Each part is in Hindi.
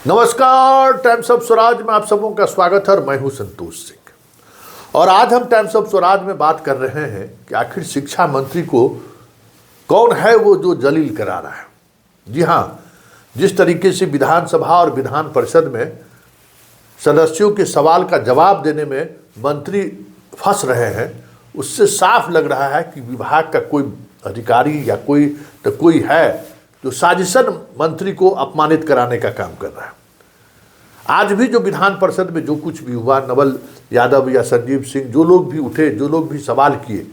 नमस्कार, टाइम्स ऑफ स्वराज में आप सबों का स्वागत है और मैं हूं संतोष सिंह। और आज हम टाइम्स ऑफ स्वराज में बात कर रहे हैं कि आखिर शिक्षा मंत्री को कौन है वो जो जलील करा रहा है। जी हां, जिस तरीके से विधानसभा और विधान परिषद में सदस्यों के सवाल का जवाब देने में मंत्री फंस रहे हैं, उससे साफ लग रहा है कि विभाग का कोई अधिकारी या कोई है जो साजिशन मंत्री को अपमानित कराने का काम कर रहा है। आज भी जो विधान परिषद में जो कुछ भी हुआ, नवल यादव या संजीव सिंह, जो लोग भी उठे, जो लोग भी सवाल किए,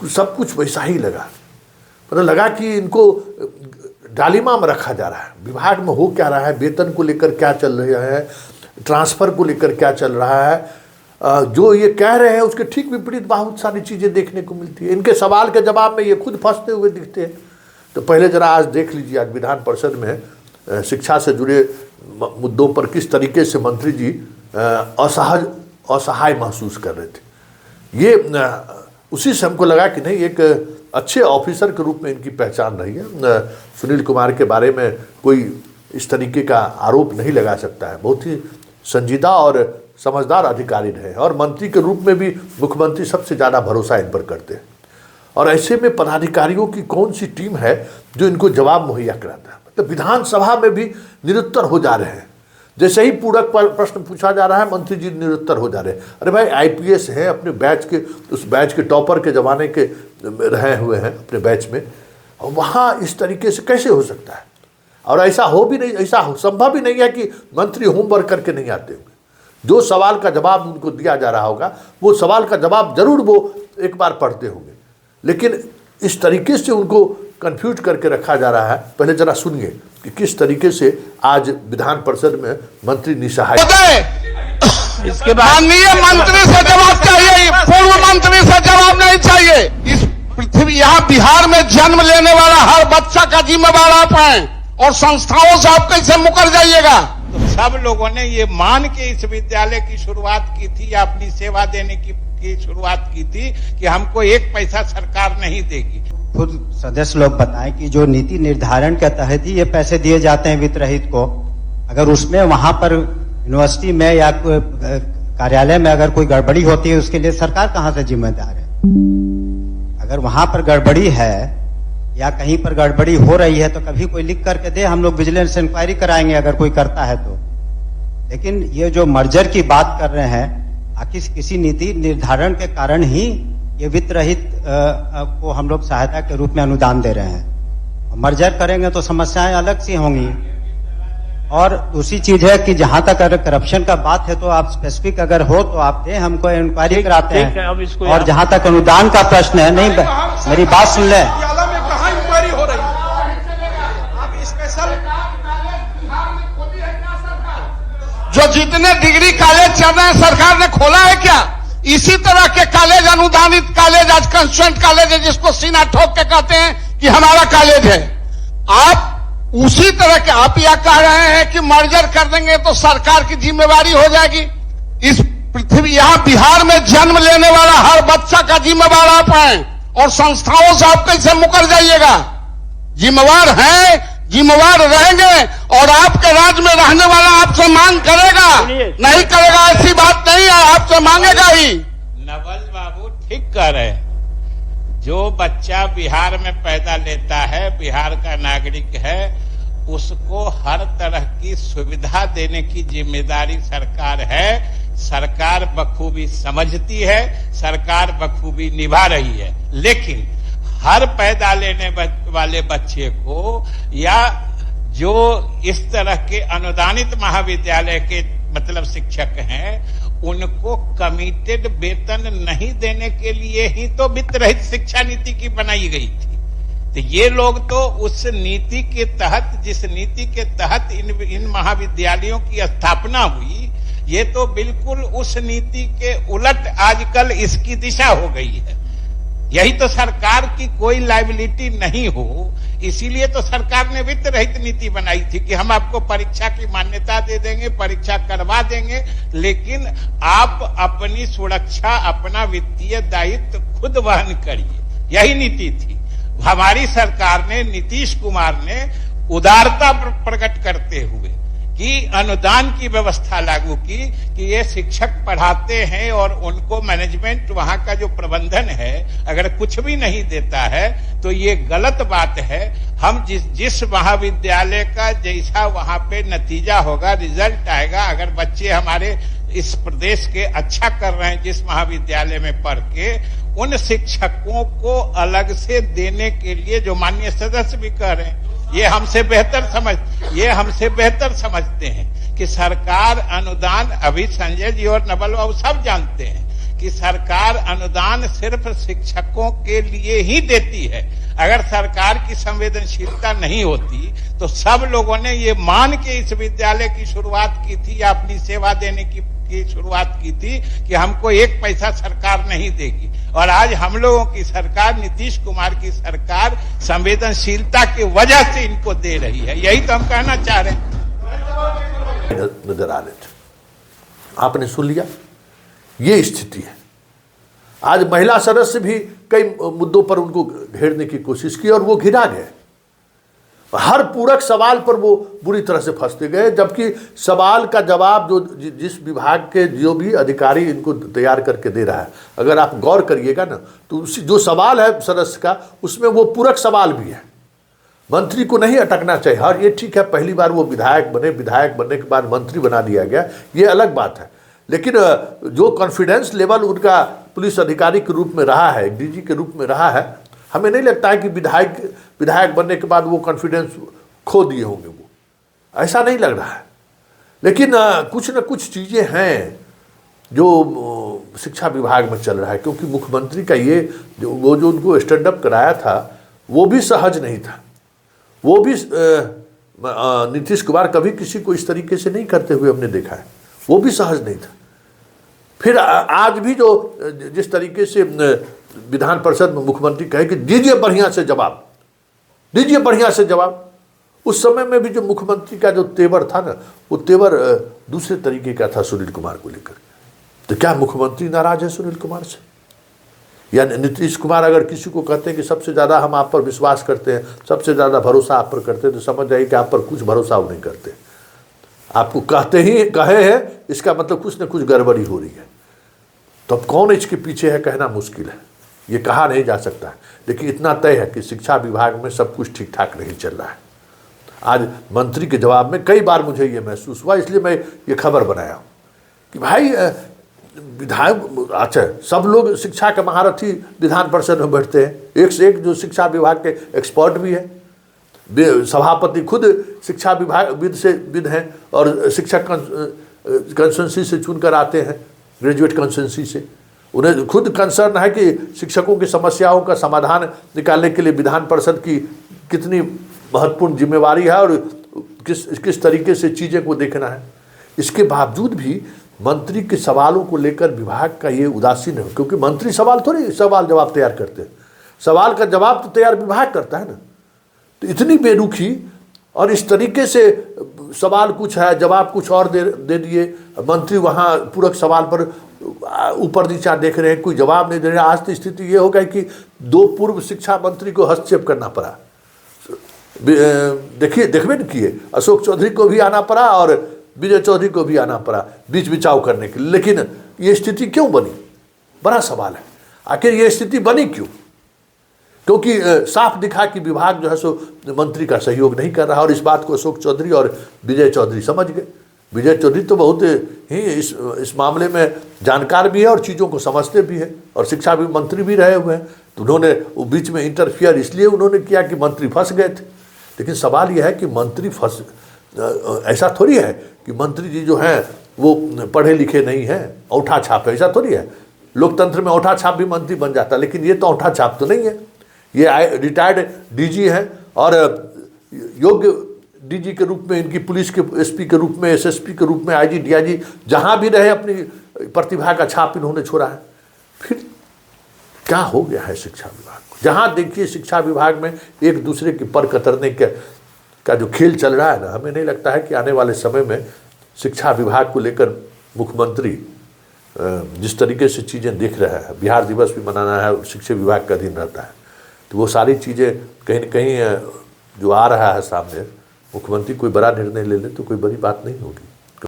सब कुछ वैसा ही लगा। मतलब लगा कि इनको डालिमा में रखा जा रहा है। विभाग में हो क्या रहा है, वेतन को लेकर क्या चल रहा है, ट्रांसफ़र को लेकर क्या चल रहा है, जो ये कह रहे हैं उसके ठीक विपरीत बहुत सारी चीज़ें देखने को मिलती है। इनके सवाल के जवाब में ये खुद फंसते हुए दिखते हैं। तो पहले ज़रा आज देख लीजिए, आज विधान परिषद में शिक्षा से जुड़े मुद्दों पर किस तरीके से मंत्री जी असहाय महसूस कर रहे थे। ये उसी से हमको लगा कि नहीं, एक अच्छे ऑफिसर के रूप में इनकी पहचान रही है। सुनील कुमार के बारे में कोई इस तरीके का आरोप नहीं लगा सकता है। बहुत ही संजीदा और समझदार अधिकारी रहे और मंत्री के रूप में भी मुख्यमंत्री सबसे ज़्यादा भरोसा इन पर करते हैं। और ऐसे में पदाधिकारियों की कौन सी टीम है जो इनको जवाब मुहैया कराता है। मतलब विधानसभा में भी निरुत्तर हो जा रहे हैं। जैसे ही पूरक प्रश्न पूछा जा रहा है, मंत्री जी निरुत्तर हो जा रहे हैं। अरे भाई, आईपीएस हैं, अपने बैच के, उस बैच के टॉपर के ज़माने के रहे हुए हैं अपने बैच में, और वहाँ इस तरीके से कैसे हो सकता है। और ऐसा हो भी नहीं, ऐसा संभव ही नहीं है कि मंत्री होमवर्क करके नहीं आते होंगे। जो सवाल का जवाब उनको दिया जा रहा होगा, वो सवाल का जवाब जरूर वो एक बार पढ़ते होंगे, लेकिन इस तरीके से उनको कंफ्यूज करके रखा जा रहा है। पहले जरा सुनिए कि किस तरीके से आज विधान परिषद में मंत्री निसहाय। इसके बाद माननीय मंत्री से जवाब चाहिए, पूर्व मंत्री से जवाब नहीं चाहिए। इस पृथ्वी, यहाँ बिहार में जन्म लेने वाला हर बच्चा का जिम्मेवार आप हैं और संस्थाओं से आप कैसे मुकर जाइएगा। तो सब लोगों ने ये मान के इस विद्यालय की शुरुआत की थी, अपनी सेवा देने की शुरुआत की थी कि हमको एक पैसा सरकार नहीं देगी। खुद सदस्य लोग बताएं कि जो नीति निर्धारण के तहत ही ये पैसे दिए जाते हैं वित्त रहित को, अगर उसमें वहां पर यूनिवर्सिटी में या कार्यालय में अगर कोई गड़बड़ी होती है, उसके लिए सरकार कहां से जिम्मेदार है। अगर वहां पर गड़बड़ी है या कहीं पर गड़बड़ी हो रही है तो कभी कोई लिख करके दे, हम लोग विजिलेंस इंक्वायरी कराएंगे अगर कोई करता है तो। लेकिन ये जो मर्जर की बात कर रहे हैं, आखिर किसी नीति निर्धारण के कारण ही ये वित्त रहित को हम लोग सहायता के रूप में अनुदान दे रहे हैं। मर्जर करेंगे तो समस्याएं अलग सी होंगी। और दूसरी चीज है कि जहां तक अगर करप्शन का बात है तो आप स्पेसिफिक अगर हो तो आप दें, हमको इंक्वायरी कराते हैं। और जहां तक अनुदान का प्रश्न है, नहीं, मेरी बात सुन ले। जो जितने डिग्री कॉलेज चल रहे हैं सरकार ने खोला है क्या? इसी तरह के कॉलेज, अनुदानित कॉलेज, आज कंस्टिट्यूएंट कॉलेज है जिसको सीना ठोक के कहते हैं कि हमारा कॉलेज है। आप उसी तरह के, आप यह कह रहे हैं कि मर्जर कर देंगे तो सरकार की जिम्मेवारी हो जाएगी। इस पृथ्वी, यहाँ बिहार में जन्म लेने वाला हर बच्चा का जिम्मेवार आप हैं और संस्थाओं से आप कैसे मुकर जाइएगा। जिम्मेवार हैं, जिम्मेवार रहेंगे और आपके राज्य में रहने वाला आपसे मांग करेगा, नहीं करेगा ऐसी बात नहीं है, आपसे मांगेगा ही। नवल बाबू ठीक कह रहे हैं। जो बच्चा बिहार में पैदा लेता है, बिहार का नागरिक है, उसको हर तरह की सुविधा देने की जिम्मेदारी सरकार है। सरकार बखूबी समझती है, सरकार बखूबी निभा रही है। लेकिन हर पैदा लेने वाले बच्चे को या जो इस तरह के अनुदानित महाविद्यालय के मतलब शिक्षक हैं, उनको कमिटेड वेतन नहीं देने के लिए ही तो वित्त रहित शिक्षा नीति की बनाई गई थी। तो ये लोग तो उस नीति के तहत, जिस नीति के तहत इन महाविद्यालयों की स्थापना हुई, ये तो बिल्कुल उस नीति के उलट आजकल इसकी दिशा हो गई है। यही तो सरकार की कोई लायबिलिटी नहीं हो, इसीलिए तो सरकार ने वित्त रहित नीति बनाई थी कि हम आपको परीक्षा की मान्यता दे देंगे, परीक्षा करवा देंगे, लेकिन आप अपनी सुरक्षा, अपना वित्तीय दायित्व खुद वहन करिए। यही नीति थी। हमारी सरकार ने, नीतीश कुमार ने उदारता प्रकट करते हुए कि अनुदान की व्यवस्था लागू की कि ये शिक्षक पढ़ाते हैं और उनको मैनेजमेंट वहां का जो प्रबंधन है अगर कुछ भी नहीं देता है तो ये गलत बात है। हम जिस महाविद्यालय का जैसा वहां पे नतीजा होगा, रिजल्ट आएगा, अगर बच्चे हमारे इस प्रदेश के अच्छा कर रहे हैं जिस महाविद्यालय में पढ़ के, उन शिक्षकों को अलग से देने के लिए जो माननीय सदस्य भी कह रहे हैं, ये हमसे बेहतर समझते हैं कि सरकार अनुदान, अभी संजय जी और नवल बाबू सब जानते हैं कि सरकार अनुदान सिर्फ शिक्षकों के लिए ही देती है। अगर सरकार की संवेदनशीलता नहीं होती तो सब लोगों ने ये मान के इस विद्यालय की शुरुआत की थी या अपनी सेवा देने की शुरुआत की थी कि हमको एक पैसा सरकार नहीं देगी। और आज हम लोगों की सरकार, नीतीश कुमार की सरकार संवेदनशीलता की वजह से इनको दे रही है। यही तो हम कहना चाह रहे हैं। नजर आ रहे थे, आपने सुन लिया, ये स्थिति है। आज महिला सदस्य भी कई मुद्दों पर उनको घेरने की कोशिश की और वो घिरा गए। हर पूरक सवाल पर वो बुरी तरह से फंसते गए, जबकि सवाल का जवाब जो जिस विभाग के जो भी अधिकारी इनको तैयार करके दे रहा है, अगर आप गौर करिएगा ना तो जो सवाल है सदस्य का, उसमें वो पूरक सवाल भी है। मंत्री को नहीं अटकना चाहिए। हाँ, ये ठीक है, पहली बार वो विधायक बने, विधायक बनने के बाद मंत्री बना दिया गया, ये अलग बात है। लेकिन जो कॉन्फिडेंस लेवल उनका पुलिस अधिकारी के रूप में रहा है, डीजी के रूप में रहा है, हमें नहीं लगता है कि विधायक बनने के बाद वो कॉन्फिडेंस खो दिए होंगे, वो ऐसा नहीं लग रहा है। लेकिन कुछ न कुछ चीज़ें हैं जो शिक्षा विभाग में चल रहा है, क्योंकि मुख्यमंत्री का ये जो उनको स्टैंड अप कराया था वो भी सहज नहीं था। वो भी नीतीश कुमार कभी किसी को इस तरीके से नहीं करते हुए हमने देखा है, वो भी सहज नहीं था। फिर आज भी जो जिस तरीके से विधान परिषद में मुख्यमंत्री कहे कि दीजिए बढ़िया से जवाब, दीजिए बढ़िया से जवाब, उस समय में भी जो मुख्यमंत्री का जो तेवर था ना, वो तेवर दूसरे तरीके का था सुनील कुमार को लेकर। तो क्या मुख्यमंत्री नाराज है सुनील कुमार से? या नीतीश कुमार अगर किसी को कहते हैं कि सबसे ज़्यादा हम आप पर विश्वास करते हैं, सबसे ज़्यादा भरोसा आप पर करते हैं, तो समझ जाइए कि आप पर कुछ भरोसा वो नहीं करते। आपको कहे हैं, इसका मतलब कुछ न कुछ गड़बड़ी हो रही है। तो अब कौन इसके पीछे है कहना मुश्किल है, ये कहा नहीं जा सकता है। लेकिन इतना तय है कि शिक्षा विभाग में सब कुछ ठीक ठाक नहीं चल रहा है। आज मंत्री के जवाब में कई बार मुझे ये महसूस हुआ, इसलिए मैं ये खबर बनाया हूँ कि भाई विधायक, अच्छा सब लोग शिक्षा के महारथी विधान परिषद में बैठते हैं, एक से एक जो शिक्षा विभाग के एक्सपर्ट भी है। सभापति खुद शिक्षा विभाग विद हैं और शिक्षक कंसल्टेंसी से चुनकर आते हैं, ग्रेजुएट कंसल्टेंसी से। उन्हें खुद कंसर्न है कि शिक्षकों की समस्याओं का समाधान निकालने के लिए विधान परिषद की कितनी महत्वपूर्ण जिम्मेवारी है और किस तरीके से चीज़ें को देखना है। इसके बावजूद भी मंत्री के सवालों को लेकर विभाग का ये उदासीन है, क्योंकि मंत्री सवाल जवाब तैयार करते हैं, सवाल का जवाब तो तैयार विभाग करता है ना। तो इतनी बेरुखी और इस तरीके से सवाल कुछ है, जवाब कुछ और दे दिए। मंत्री वहाँ पूरक सवाल पर ऊपर नीचा देख रहे हैं, कोई जवाब नहीं दे रहे। आज तो स्थिति ये हो गई कि 2 पूर्व शिक्षा मंत्री को हस्तक्षेप करना पड़ा। देखबे न किए, अशोक चौधरी को भी आना पड़ा और विजय चौधरी को भी आना पड़ा बीच बिचाव करने के लिए। लेकिन ये स्थिति क्यों बनी, बड़ा सवाल है। आखिर ये स्थिति बनी क्यों? क्योंकि साफ दिखा कि विभाग जो है सो मंत्री का सहयोग नहीं कर रहा, और इस बात को अशोक चौधरी और विजय चौधरी समझ गए। विजय चौधरी तो बहुत ही इस मामले में जानकार भी है और चीज़ों को समझते भी है, और शिक्षा भी मंत्री भी रहे हुए हैं। तो उन्होंने वो बीच में इंटरफियर इसलिए उन्होंने किया कि मंत्री फंस गए थे। लेकिन सवाल यह है कि मंत्री ऐसा थोड़ी है कि मंत्री जी जो हैं वो पढ़े लिखे नहीं हैं, औंठा छाप है, ऐसा थोड़ी है। लोकतंत्र में औंठा छाप भी मंत्री बन जाता है, लेकिन ये तो औंठा छाप तो नहीं है। ये रिटायर्ड डीजी हैं और योग्य डीजी के रूप में, इनकी पुलिस के एसपी के रूप में, एसएसपी के रूप में, आईजी डीआईजी जहाँ भी रहे अपनी प्रतिभा का छाप इन्होंने छोड़ा है। फिर क्या हो गया है शिक्षा विभाग को? जहाँ देखिए शिक्षा विभाग में एक दूसरे के पर कतरने का जो खेल चल रहा है ना, हमें नहीं लगता है कि आने वाले समय में शिक्षा विभाग को लेकर मुख्यमंत्री जिस तरीके से चीज़ें देख रहे हैं, बिहार दिवस भी मनाना है, शिक्षा विभाग का अधीन रहता है, तो वो सारी चीज़ें कहीं न कहीं जो आ रहा है सामने, मुख्यमंत्री कोई बड़ा निर्णय ले ले तो कोई बड़ी बात नहीं होगी।